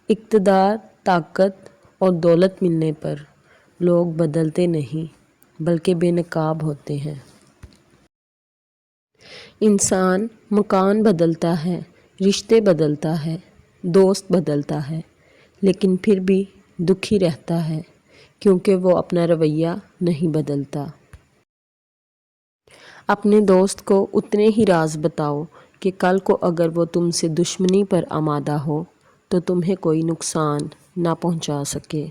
اقتدار، طاقت اور دولت ملنے پر لوگ بدلتے نہیں بلکہ بے نقاب ہوتے ہیں۔ انسان مکان بدلتا ہے، رشتے بدلتا ہے، دوست بدلتا ہے، لیکن پھر بھی دکھی رہتا ہے کیونکہ وہ اپنا رویہ نہیں بدلتا۔ اپنے دوست کو اتنے ہی راز بتاؤ کہ کل کو اگر وہ تم سے دشمنی پر آمادہ ہو تو تمہیں کوئی نقصان نہ پہنچا سکے۔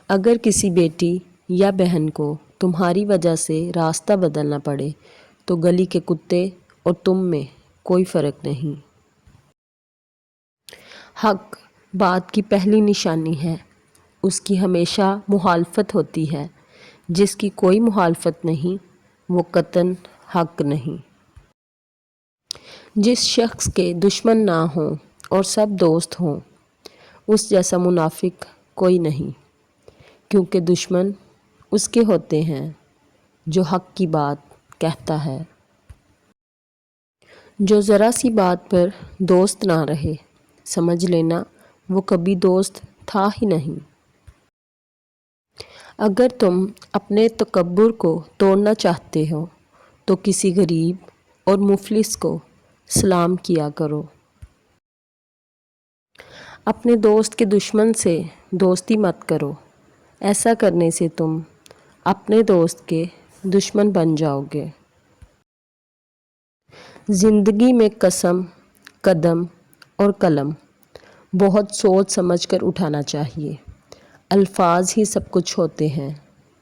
اگر کسی بیٹی یا بہن کو تمہاری وجہ سے راستہ بدلنا پڑے تو گلی کے کتے اور تم میں کوئی فرق نہیں۔ حق بات کی پہلی نشانی ہے، اس کی ہمیشہ مخالفت ہوتی ہے، جس کی کوئی مخالفت نہیں وہ قطعاً حق نہیں۔ جس شخص کے دشمن نہ ہوں اور سب دوست ہوں اس جیسا منافق کوئی نہیں، کیونکہ دشمن اس کے ہوتے ہیں جو حق کی بات کہتا ہے۔ جو ذرا سی بات پر دوست نہ رہے سمجھ لینا وہ کبھی دوست تھا ہی نہیں۔ اگر تم اپنے تکبر کو توڑنا چاہتے ہو تو کسی غریب اور مفلس کو سلام کیا کرو۔ اپنے دوست کے دشمن سے دوستی مت کرو، ایسا کرنے سے تم اپنے دوست کے دشمن بن جاؤ گے۔ زندگی میں قسم، قدم اور قلم بہت سوچ سمجھ کر اٹھانا چاہیے۔ الفاظ ہی سب کچھ ہوتے ہیں،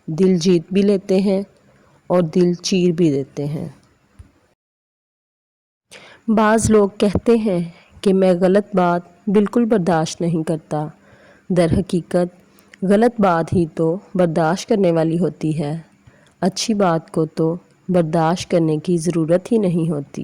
دل جیت بھی لیتے ہیں اور دل چیر بھی دیتے ہیں۔ بعض لوگ کہتے ہیں کہ میں غلط بات بالکل برداشت نہیں کرتا، در حقیقت غلط بات ہی تو برداشت کرنے والی ہوتی ہے، اچھی بات کو تو برداشت کرنے کی ضرورت ہی نہیں ہوتی۔